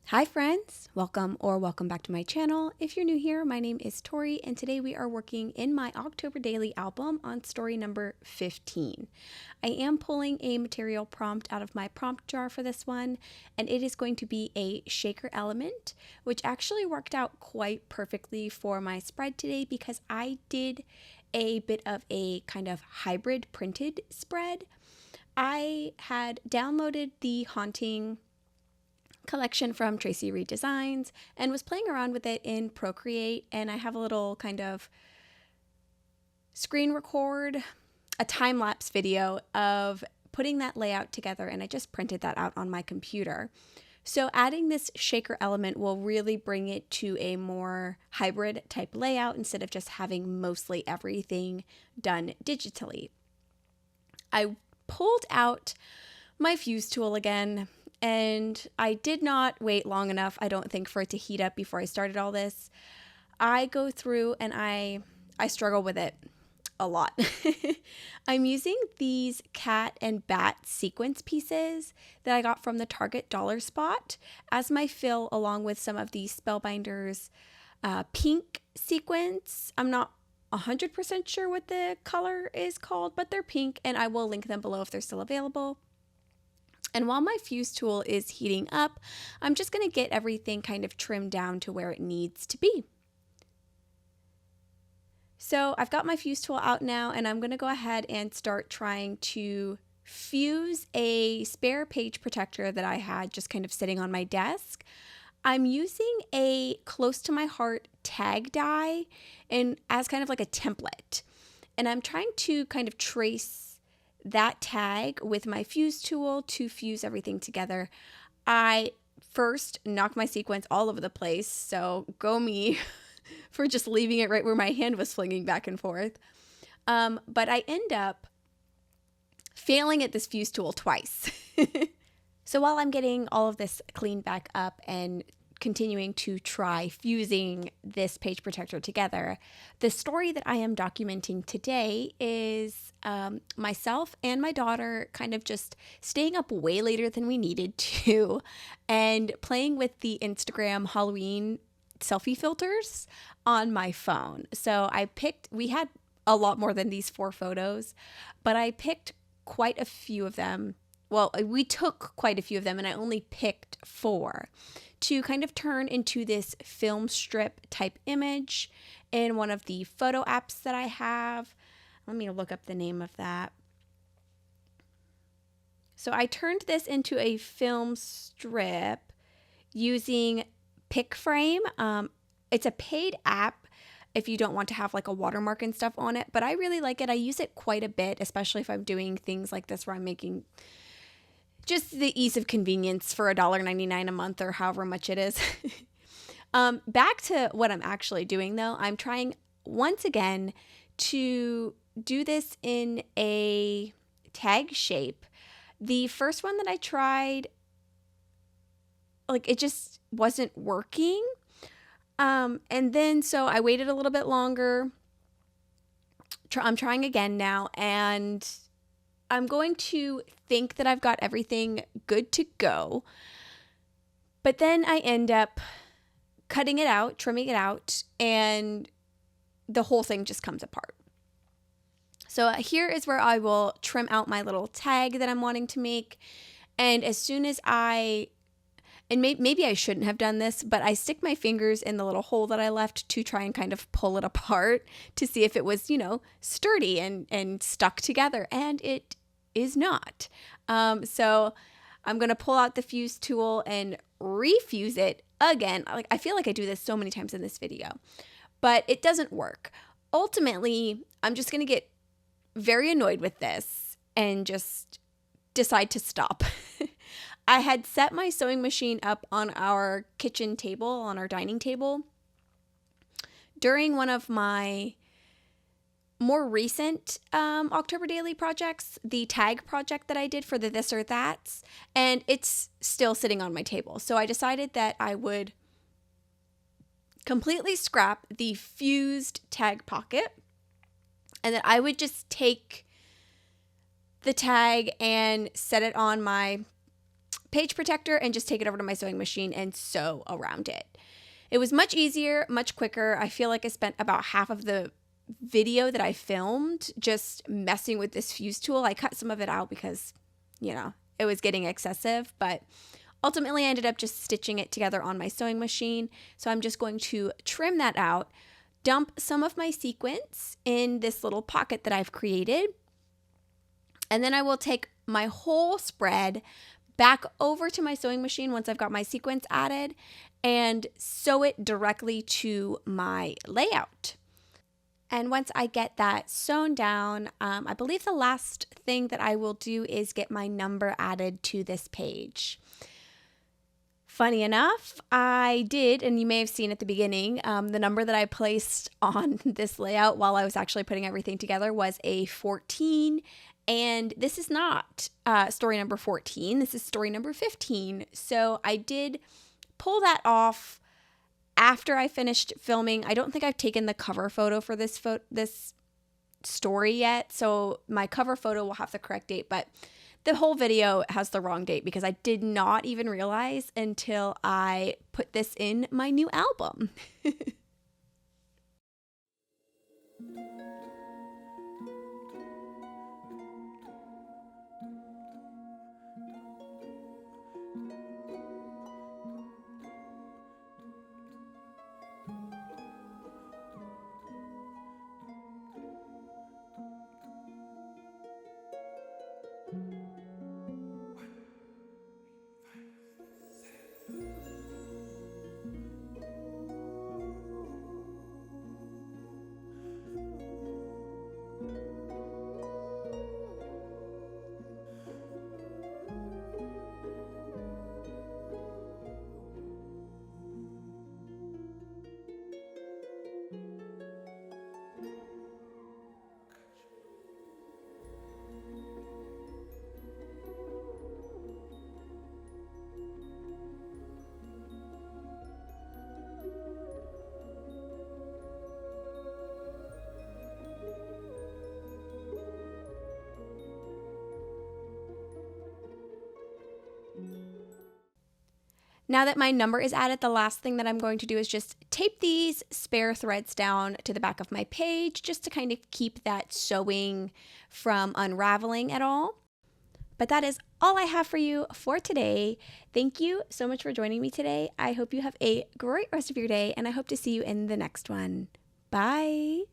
Hi friends, welcome back to my channel. If you're new here, my name is Tori and today we are working in my October daily album on story number 15. I am pulling a material prompt out of my prompt jar for this one, and it is going to be a shaker element, which actually worked out quite perfectly for my spread today because I did a bit of a kind of hybrid printed spread. I had downloaded the Haunting collection from Tracy Reed Designs and was playing around with it in Procreate, and I have a little kind of screen record, a time-lapse video of putting that layout together, and I just printed that out on my computer. So adding this shaker element will really bring it to a more hybrid type layout instead of just having mostly everything done digitally. I pulled out my fuse tool again, and I did not wait long enough, I don't think, for it to heat up before I started all this. I go through and I struggle with it a lot. I'm using these cat and bat sequence pieces that I got from the Target dollar spot as my fill, along with some of the Spellbinders pink sequence. I'm not 100% sure what the color is called, but they're pink, and I will link them below if they're still available. And while my fuse tool is heating up, I'm just going to get everything kind of trimmed down to where it needs to be. So I've got my fuse tool out now, and I'm going to go ahead and start trying to fuse a spare page protector that I had just kind of sitting on my desk. I'm using a close to my heart tag die and as kind of like a template. And I'm trying to kind of trace that tag with my fuse tool to fuse everything together. I first knocked my sequence all over the place, so go me for just leaving it right where my hand was flinging back and forth. But I end up failing at this fuse tool twice. So while I'm getting all of this cleaned back up and continuing to try fusing this page protector together, the story that I am documenting today is myself and my daughter kind of just staying up way later than we needed to and playing with the Instagram Halloween selfie filters on my phone. So we had a lot more than these 4 photos, but I picked quite a few of them. Well, we took quite a few of them, and I only picked 4 to kind of turn into this film strip type image in one of the photo apps that I have. Let me look up the name of that. So I turned this into a film strip using PicFrame. It's a paid app if you don't want to have like a watermark and stuff on it, but I really like it. I use it quite a bit, especially if I'm doing things like this where I'm making just the ease of convenience for $1.99 a month or however much it is. Back to what I'm actually doing though. I'm trying once again to do this in a tag shape. The first one that I tried, like, it just wasn't working. And then so I waited a little bit longer. I'm trying again now, and I'm going to think that I've got everything good to go, but then I end up cutting it out, trimming it out, and the whole thing just comes apart. So here is where I will trim out my little tag that I'm wanting to make, and as soon as maybe I shouldn't have done this, but I stick my fingers in the little hole that I left to try and kind of pull it apart to see if it was, sturdy and stuck together, and it is not. So I'm going to pull out the fuse tool and refuse it again. I feel like I do this so many times in this video, but it doesn't work. Ultimately, I'm just going to get very annoyed with this and just decide to stop. I had set my sewing machine up on our kitchen table, on our dining table, during one of my more recent October daily projects, the tag project that I did for the This or That's, and it's still sitting on my table. So I decided that I would completely scrap the fused tag pocket, and that I would just take the tag and set it on my page protector and just take it over to my sewing machine and sew around it. It was much easier, much quicker. I feel like I spent about half of the video that I filmed just messing with this fuse tool. I cut some of it out because, it was getting excessive, but ultimately I ended up just stitching it together on my sewing machine. So I'm just going to trim that out, dump some of my sequins in this little pocket that I've created, and then I will take my whole spread back over to my sewing machine once I've got my sequins added and sew it directly to my layout. And once I get that sewn down, I believe the last thing that I will do is get my number added to this page. Funny enough, I did, and you may have seen at the beginning, the number that I placed on this layout while I was actually putting everything together was a 14. And this is not story number 14. This is story number 15. So I did pull that off after I finished filming. I don't think I've taken the cover photo for this story yet. So my cover photo will have the correct date, but the whole video has the wrong date because I did not even realize until I put this in my new album. Now that my number is added, the last thing that I'm going to do is just tape these spare threads down to the back of my page just to kind of keep that sewing from unraveling at all. But that is all I have for you for today. Thank you so much for joining me today. I hope you have a great rest of your day, and I hope to see you in the next one. Bye.